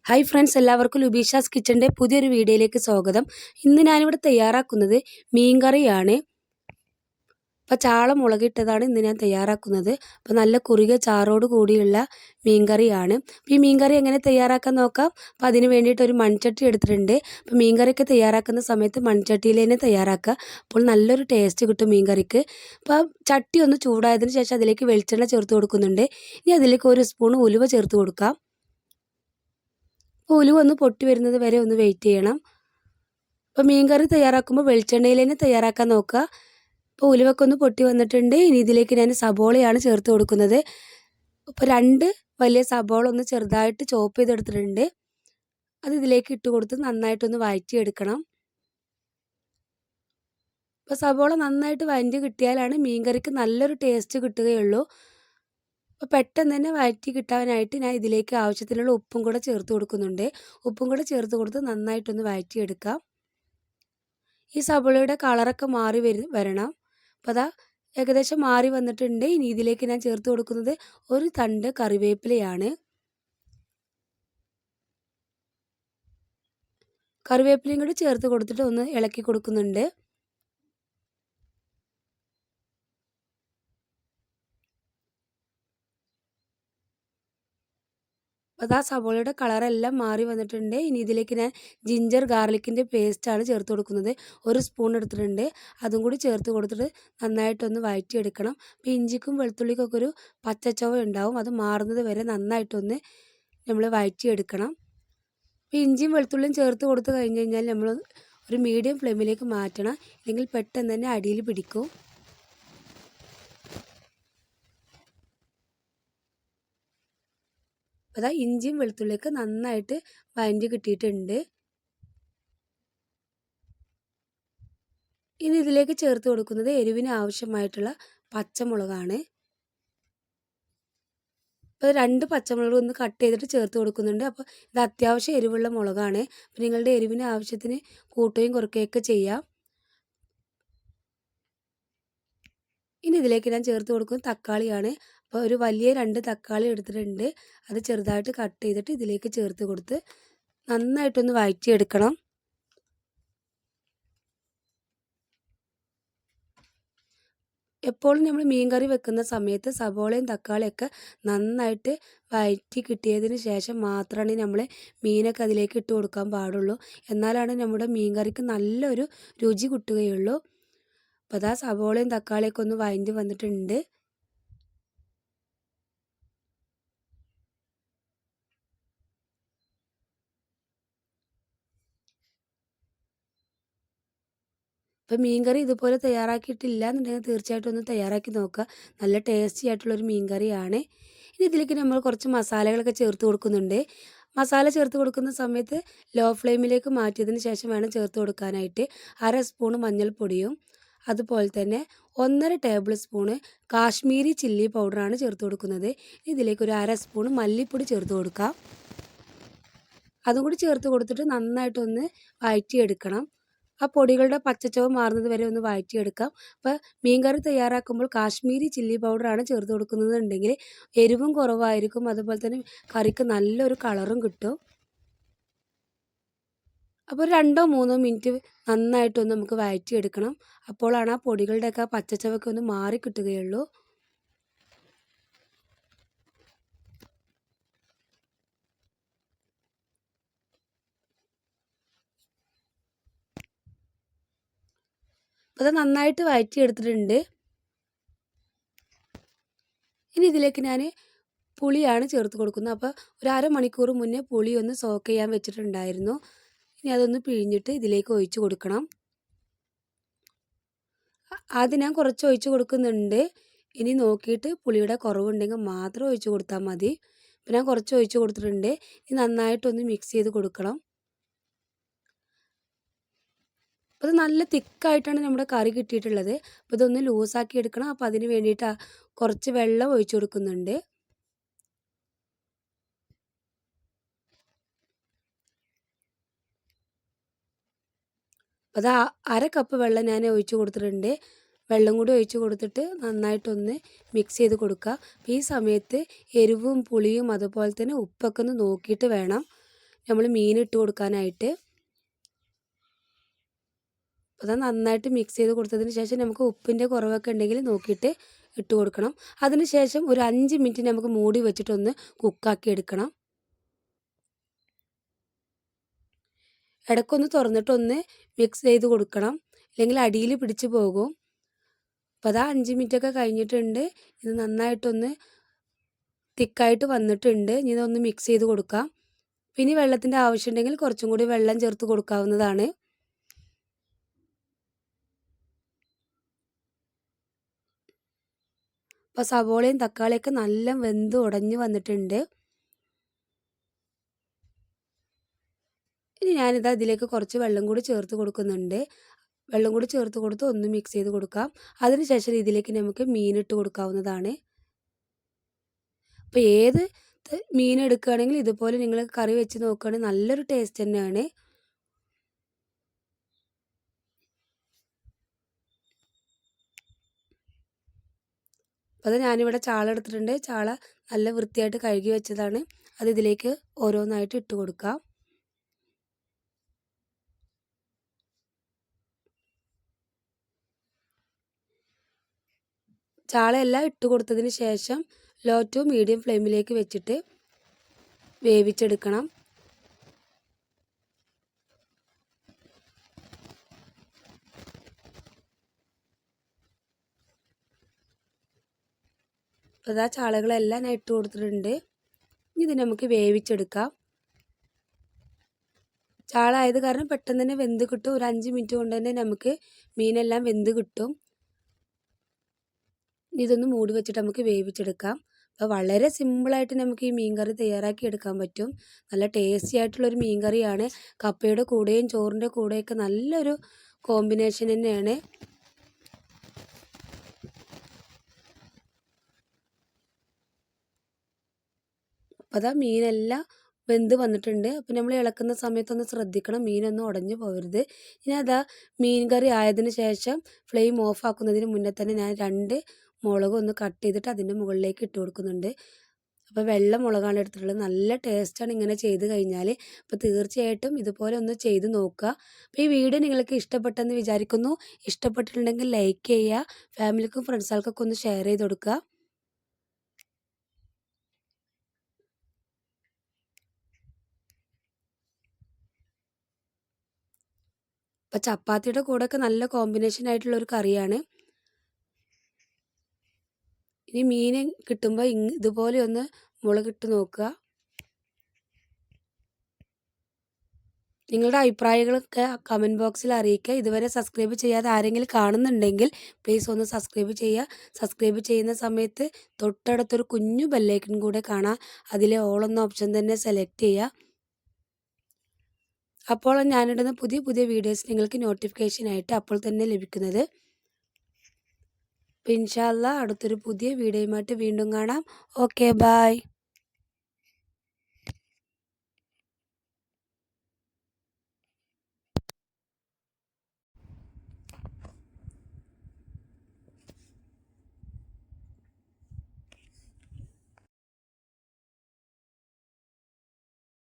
Hi friends, എല്ലാവർക്കും ലുബീഷാസ് കിച്ചൻ്റെ പുതിയൊരു വീഡിയോയിലേക്ക് സ്വാഗതം. ഇന്ന് ഞാനിവിടെ തയ്യാറാക്കുന്നത് മീൻ കറിയാണ്. അപ്പോൾ ചാള മുളകിട്ടതാണ് ഇന്ന് ഞാൻ തയ്യാറാക്കുന്നത്. അപ്പോൾ നല്ല കുറുകിയ ചാറോട് കൂടിയുള്ള മീൻ കറിയാണ്. അപ്പോൾ ഈ മീൻ കറി എങ്ങനെ തയ്യാറാക്കാൻ നോക്കാം. അപ്പോൾ അതിന് വേണ്ടിയിട്ട് ഒരു മൺചട്ടി എടുത്തിട്ടുണ്ട്. അപ്പോൾ മീൻ കറിയൊക്കെ തയ്യാറാക്കുന്ന സമയത്ത് മൺചട്ടിയിൽ തന്നെ തയ്യാറാക്കുക. അപ്പോൾ നല്ലൊരു ടേസ്റ്റ് കിട്ടും മീൻ കറിക്ക്. അപ്പോൾ ചട്ടി ഒന്ന് ചൂടായതിന് ശേഷം അതിലേക്ക് വെളിച്ചെണ്ണ ചേർത്ത് കൊടുക്കുന്നുണ്ട്. ഇനി അതിലേക്ക് ഒരു സ്പൂൺ ഉലുവ ചേർത്ത് കൊടുക്കാം. ഉലുവ ഒന്ന് പൊട്ടി വരുന്നത് വരെ ഒന്ന് വെയിറ്റ് ചെയ്യണം. അപ്പോൾ മീൻ കറി തയ്യാറാക്കുമ്പോൾ വെളിച്ചെണ്ണയിൽ തന്നെ തയ്യാറാക്കാൻ നോക്കുക. അപ്പോൾ ഉലുവൊക്കെ ഒന്ന് പൊട്ടി വന്നിട്ടുണ്ട്. ഇനി ഇതിലേക്ക് ഞാൻ സബോളയാണ് ചേർത്ത് കൊടുക്കുന്നത്. അപ്പോൾ 2 വലിയ സബോള ഒന്ന് ചെറുതായിട്ട് ചോപ്പ് ചെയ്തെടുത്തിട്ടുണ്ട്. അത് ഇതിലേക്ക് ഇട്ട് കൊടുത്ത് നന്നായിട്ടൊന്ന് വഴറ്റിയെടുക്കണം. അപ്പോൾ സബോള നന്നായിട്ട് വഴറ്റി കിട്ടിയാലാണ് മീൻ കറിക്ക് നല്ലൊരു ടേസ്റ്റ് കിട്ടുകയുള്ളൂ. അപ്പോൾ പെട്ടെന്ന് തന്നെ വഴറ്റി കിട്ടാനായിട്ട് ഞാൻ ഇതിലേക്ക് ആവശ്യത്തിനുള്ള ഉപ്പും കൂടെ ചേർത്ത് കൊടുക്കുന്നുണ്ട്. ഉപ്പും കൂടെ ചേർത്ത് കൊടുത്ത് നന്നായിട്ടൊന്ന് വഴറ്റിയെടുക്കാം. ഈ സബോളയുടെ കളറൊക്കെ മാറി വരണം. അപ്പോൾ അതാ ഏകദേശം മാറി വന്നിട്ടുണ്ട്. ഇനി ഇതിലേക്ക് ഞാൻ ചേർത്ത് കൊടുക്കുന്നത് ഒരു തണ്ട് കറിവേപ്പിലയാണ്. കറിവേപ്പിലയും കൂടി ചേർത്ത് കൊടുത്തിട്ട് ഒന്ന് ഇളക്കി കൊടുക്കുന്നുണ്ട്. അപ്പോൾ ആ സവോളയുടെ കളറെല്ലാം മാറി വന്നിട്ടുണ്ട്. ഇനി ഇതിലേക്ക് ഞാൻ ജിഞ്ചർ ഗാർലിക്കിൻ്റെ പേസ്റ്റാണ് ചേർത്ത് കൊടുക്കുന്നത്. ഒരു സ്പൂൺ എടുത്തിട്ടുണ്ട്. അതും കൂടി ചേർത്ത് കൊടുത്തിട്ട് നന്നായിട്ടൊന്ന് വഴറ്റിയെടുക്കണം. അപ്പോൾ ഇഞ്ചിക്കും വെളുത്തുള്ളിക്കൊക്കെ ഒരു പച്ചച്ചവ ഉണ്ടാവും. അത് മാറുന്നത് വരെ നന്നായിട്ടൊന്ന് നമ്മൾ വഴറ്റിയെടുക്കണം. അപ്പോൾ ഇഞ്ചിയും വെളുത്തുള്ളിയും ചേർത്ത് കൊടുത്ത് കഴിഞ്ഞ് കഴിഞ്ഞാൽ നമ്മൾ ഒരു മീഡിയം ഫ്ലെയിമിലേക്ക് മാറ്റണം. ഇല്ലെങ്കിൽ പെട്ടെന്ന് തന്നെ അടിയിൽ പിടിക്കും. അപ്പോൾ ഇഞ്ചിയും വെളുത്തുള്ളിയൊക്കെ നന്നായിട്ട് വഴറ്റി കിട്ടിയിട്ടുണ്ട്. ഇനി ഇതിലേക്ക് ചേർത്ത് കൊടുക്കുന്നത് എരിവിന് ആവശ്യമായിട്ടുള്ള പച്ചമുളകാണ്. അപ്പോൾ 2 പച്ചമുളക് ഒന്ന് കട്ട് ചെയ്തിട്ട് ചേർത്ത് കൊടുക്കുന്നുണ്ട്. അപ്പോൾ ഇത് അത്യാവശ്യം എരിവുള്ള മുളകാണ്. അപ്പോൾ നിങ്ങളുടെ എരിവിന് ആവശ്യത്തിന് കൂട്ടുകയും കുറയ്ക്കുകയൊക്കെ ചെയ്യാം. ഇനി ഇതിലേക്ക് ഞാൻ ചേർത്ത് കൊടുക്കുന്നത് തക്കാളിയാണ്. അപ്പോൾ ഒരു വലിയ 2 തക്കാളി എടുത്തിട്ടുണ്ട്. അത് ചെറുതായിട്ട് കട്ട് ചെയ്തിട്ട് ഇതിലേക്ക് ചേർത്ത് കൊടുത്ത് നന്നായിട്ടൊന്ന് വഴറ്റിയെടുക്കണം. എപ്പോഴും നമ്മൾ മീൻ കറി വെക്കുന്ന സമയത്ത് സബോളയും തക്കാളിയൊക്കെ നന്നായിട്ട് വഴറ്റി കിട്ടിയതിന് ശേഷം മാത്രമാണ് നമ്മൾ മീനൊക്കെ അതിലേക്ക് ഇട്ട് കൊടുക്കാൻ പാടുള്ളൂ. എന്നാലാണ് നമ്മുടെ മീൻ കറിക്ക് നല്ലൊരു രുചി കിട്ടുകയുള്ളൂ. അപ്പോൾ അതാ സബോളയും തക്കാളിയൊക്കെ ഒന്ന് വഴറ്റി വന്നിട്ടുണ്ട്. അപ്പോൾ മീൻ കറി ഇതുപോലെ തയ്യാറാക്കിയിട്ടില്ല എന്നുണ്ടെങ്കിൽ തീർച്ചയായിട്ടും ഒന്ന് തയ്യാറാക്കി നോക്കുക. നല്ല ടേസ്റ്റി ആയിട്ടുള്ളൊരു മീൻ കറിയാണ്. ഇനി ഇതിലേക്ക് നമ്മൾ കുറച്ച് മസാലകളൊക്കെ ചേർത്ത് കൊടുക്കുന്നുണ്ട്. മസാല ചേർത്ത് കൊടുക്കുന്ന സമയത്ത് ലോ ഫ്ലെയിമിലേക്ക് മാറ്റിയതിന് ശേഷം വേണം ചേർത്ത് കൊടുക്കാനായിട്ട്. 1/2 സ്പൂൺ മഞ്ഞൾപ്പൊടിയും അതുപോലെ തന്നെ 1.5 ടേബിൾ സ്പൂണ് കാശ്മീരി ചില്ലി പൗഡറാണ് ചേർത്ത് കൊടുക്കുന്നത്. ഇതിലേക്ക് ഒരു 1/2 സ്പൂൺ മല്ലിപ്പൊടി ചേർത്ത് കൊടുക്കാം. അതും കൂടി ചേർത്ത് കൊടുത്തിട്ട് നന്നായിട്ടൊന്ന് വഴറ്റിയെടുക്കണം. ആ പൊടികളുടെ പച്ചച്ചവ മാറുന്നത് വരെ ഒന്ന് വഴറ്റിയെടുക്കാം. അപ്പോൾ മീൻ കറി തയ്യാറാക്കുമ്പോൾ കാശ്മീരി ചില്ലി പൗഡറാണ് ചേർത്ത് കൊടുക്കുന്നതെന്നുണ്ടെങ്കിൽ എരിവും കുറവായിരിക്കും. അതുപോലെ തന്നെ കറിക്ക് നല്ലൊരു കളറും കിട്ടും. അപ്പോൾ 2-3 മിനിറ്റ് നന്നായിട്ടൊന്ന് നമുക്ക് വഴറ്റിയെടുക്കണം. അപ്പോഴാണ് ആ പൊടികളുടെയൊക്കെ പച്ചച്ചവയൊക്കെ ഒന്ന് മാറി കിട്ടുകയുള്ളൂ. അപ്പോൾ അത് നന്നായിട്ട് വഴറ്റിയെടുത്തിട്ടുണ്ട്. ഇനി ഇതിലേക്ക് ഞാൻ പുളിയാണ് ചേർത്ത് കൊടുക്കുന്നത്. അപ്പോൾ ഒരു 1/2 മണിക്കൂർ മുന്നേ പുളി ഒന്ന് സോക്ക് ചെയ്യാൻ വെച്ചിട്ടുണ്ടായിരുന്നു. ഇനി അതൊന്ന് പിഴിഞ്ഞിട്ട് ഇതിലേക്ക് ഒഴിച്ച് കൊടുക്കണം. ആദ്യം ഞാൻ കുറച്ച് ഒഴിച്ച് കൊടുക്കുന്നുണ്ട്. ഇനി നോക്കിയിട്ട് പുളിയുടെ കുറവുണ്ടെങ്കിൽ മാത്രം ഒഴിച്ച് കൊടുത്താൽ മതി. അപ്പോൾ ഞാൻ കുറച്ച് ഒഴിച്ച് കൊടുത്തിട്ടുണ്ട്. ഇനി നന്നായിട്ടൊന്ന് മിക്സ് ചെയ്ത് കൊടുക്കണം. അപ്പോൾ ഇത് നല്ല തിക്കായിട്ടാണ് നമ്മുടെ കറി കിട്ടിയിട്ടുള്ളത്. അപ്പോൾ ഇതൊന്ന് ലൂസാക്കി എടുക്കണം. അപ്പോൾ അതിന് വേണ്ടിയിട്ട് കുറച്ച് വെള്ളം ഒഴിച്ച് കൊടുക്കുന്നുണ്ട്. അപ്പോൾ അത് 1/2 കപ്പ് വെള്ളം ഞാൻ ഒഴിച്ച് കൊടുത്തിട്ടുണ്ട്. വെള്ളം കൂടി ഒഴിച്ച് കൊടുത്തിട്ട് നന്നായിട്ടൊന്ന് മിക്സ് ചെയ്ത് കൊടുക്കുക. അപ്പോൾ ഈ സമയത്ത് എരിവും പുളിയും അതുപോലെ തന്നെ ഉപ്പൊക്കെ ഒന്ന് നോക്കിയിട്ട് വേണം നമ്മൾ മീൻ ഇട്ട് കൊടുക്കാനായിട്ട്. അപ്പോൾ അത് നന്നായിട്ട് മിക്സ് ചെയ്ത് കൊടുത്തതിന് ശേഷം നമുക്ക് ഉപ്പിൻ്റെ കുറവൊക്കെ ഉണ്ടെങ്കിൽ നോക്കിയിട്ട് ഇട്ട് കൊടുക്കണം. അതിന് ശേഷം ഒരു 5 മിനിറ്റ് നമുക്ക് മൂടി വെച്ചിട്ടൊന്ന് കുക്കാക്കി എടുക്കണം. ഇടയ്ക്കൊന്ന് തുറന്നിട്ടൊന്ന് മിക്സ് ചെയ്ത് കൊടുക്കണം, അല്ലെങ്കിൽ അടിയിൽ പിടിച്ച് പോകും. അപ്പോൾ അതാ 5 മിനിറ്റൊക്കെ കഴിഞ്ഞിട്ടുണ്ട്. ഇത് നന്നായിട്ടൊന്ന് തിക്കായിട്ട് വന്നിട്ടുണ്ട്. ഇനി ഇതൊന്ന് മിക്സ് ചെയ്ത് കൊടുക്കാം. പിന്നെ വെള്ളത്തിൻ്റെ ആവശ്യമുണ്ടെങ്കിൽ കുറച്ചും കൂടി വെള്ളം ചേർത്ത് കൊടുക്കാവുന്നതാണ്. അപ്പോൾ സവോളയും തക്കാളിയൊക്കെ നല്ല വെന്ത് ഉടഞ്ഞ് വന്നിട്ടുണ്ട്. ഇനി ഞാനിതാ ഇതിലേക്ക് കുറച്ച് വെള്ളം കൂടി ചേർത്ത് കൊടുക്കുന്നുണ്ട്. വെള്ളം കൂടി ചേർത്ത് കൊടുത്ത് ഒന്ന് മിക്സ് ചെയ്ത് കൊടുക്കാം. അതിനുശേഷം ഇതിലേക്ക് നമുക്ക് മീനിട്ട് കൊടുക്കാവുന്നതാണ്. അപ്പോൾ ഏത് മീൻ എടുക്കുകയാണെങ്കിൽ ഇതുപോലെ നിങ്ങൾ കറി വെച്ച് നോക്കുകയാണെങ്കിൽ നല്ലൊരു ടേസ്റ്റ് തന്നെയാണ്. അപ്പോൾ അത് ഞാനിവിടെ ചാള എടുത്തിട്ടുണ്ട്. ചാള നല്ല വൃത്തിയായിട്ട് കഴുകി വെച്ചതാണ്. അത് ഇതിലേക്ക് ഓരോന്നായിട്ട് ഇട്ട് കൊടുക്കാം. ചാളയെല്ലാം ഇട്ട് കൊടുത്തതിന് ശേഷം ലോ ടു മീഡിയം ഫ്ലെയിമിലേക്ക് വെച്ചിട്ട് വേവിച്ചെടുക്കണം. അപ്പോൾ ഇതാ ചാളകളെല്ലാം ഞാൻ ഇട്ട് കൊടുത്തിട്ടുണ്ട്. ഇത് നമുക്ക് വേവിച്ചെടുക്കാം. ചാള ആയത് കാരണം പെട്ടെന്ന് തന്നെ വെന്ത് കിട്ടും. ഒരു 5 മിനിറ്റ് കൊണ്ട് തന്നെ നമുക്ക് മീനെല്ലാം വെന്ത് കിട്ടും. ഇതൊന്ന് മൂടി വെച്ചിട്ട് നമുക്ക് വേവിച്ചെടുക്കാം. അപ്പോൾ വളരെ സിമ്പിളായിട്ട് നമുക്ക് ഈ മീൻ കറി തയ്യാറാക്കി എടുക്കാൻ പറ്റും. നല്ല ടേസ്റ്റി ആയിട്ടുള്ളൊരു മീൻ കറിയാണ്. കപ്പയുടെ കൂടെയും ചോറിൻ്റെ കൂടെയൊക്കെ നല്ലൊരു കോമ്പിനേഷൻ തന്നെയാണ്. അപ്പോൾ അതാ മീനെല്ലാം വെന്ത് വന്നിട്ടുണ്ട്. അപ്പോൾ നമ്മൾ ഇളക്കുന്ന സമയത്തൊന്ന് ശ്രദ്ധിക്കണം, മീനൊന്നും ഉടഞ്ഞു പോകരുത്. ഇനി അതാ മീൻ കറി ആയതിനു ശേഷം ഫ്ലെയിം ഓഫ് ആക്കുന്നതിന് മുന്നേ തന്നെ ഞാൻ 2 മുളക് ഒന്ന് കട്ട് ചെയ്തിട്ട് അതിൻ്റെ മുകളിലേക്ക് ഇട്ട് കൊടുക്കുന്നുണ്ട്. അപ്പോൾ വെള്ള മുളകാണ് എടുത്തിട്ടുള്ളത്. നല്ല ടേസ്റ്റാണ് ഇങ്ങനെ ചെയ്ത് കഴിഞ്ഞാൽ. അപ്പോൾ തീർച്ചയായിട്ടും ഇതുപോലെ ഒന്ന് ചെയ്ത് നോക്കുക. അപ്പോൾ ഈ വീഡിയോ നിങ്ങൾക്ക് ഇഷ്ടപ്പെട്ടെന്ന് വിചാരിക്കുന്നു. ഇഷ്ടപ്പെട്ടിട്ടുണ്ടെങ്കിൽ ലൈക്ക് ചെയ്യുക, ഫാമിലിക്കും ഫ്രണ്ട്സുകൾക്കൊക്കെ ഒന്ന് ഷെയർ ചെയ്ത് കൊടുക്കുക. അപ്പോൾ ചപ്പാത്തിയുടെ കൂടെയൊക്കെ നല്ല കോമ്പിനേഷൻ ആയിട്ടുള്ളൊരു കറിയാണ്. ഇനി മീൻ കിട്ടുമ്പോൾ ഇതുപോലെ ഒന്ന് മുളകിട്ട് നോക്കുക. നിങ്ങളുടെ അഭിപ്രായങ്ങളൊക്കെ കമൻറ്റ് ബോക്സിൽ അറിയിക്കുക. ഇതുവരെ സബ്സ്ക്രൈബ് ചെയ്യാതെ ആരെങ്കിലും കാണുന്നുണ്ടെങ്കിൽ പ്ലീസ് ഒന്ന് സബ്സ്ക്രൈബ് ചെയ്യുക. സബ്സ്ക്രൈബ് ചെയ്യുന്ന സമയത്ത് തൊട്ടടുത്തൊരു കുഞ്ഞു ബെല്ലൈക്കൺ കൂടെ കാണാം. അതിലെ ഓൾ എന്ന ഓപ്ഷൻ തന്നെ സെലക്ട് ചെയ്യുക. അപ്പോൾ ഞാനിടുന്ന പുതിയ പുതിയ വീഡിയോസ് നിങ്ങൾക്ക് നോട്ടിഫിക്കേഷനായിട്ട് അപ്പോൾ തന്നെ ലഭിക്കുന്നത്. ഇൻഷാ അല്ലാഹ് അടുത്തൊരു പുതിയ വീഡിയോയുമായിട്ട് വീണ്ടും കാണാം. Okay, by.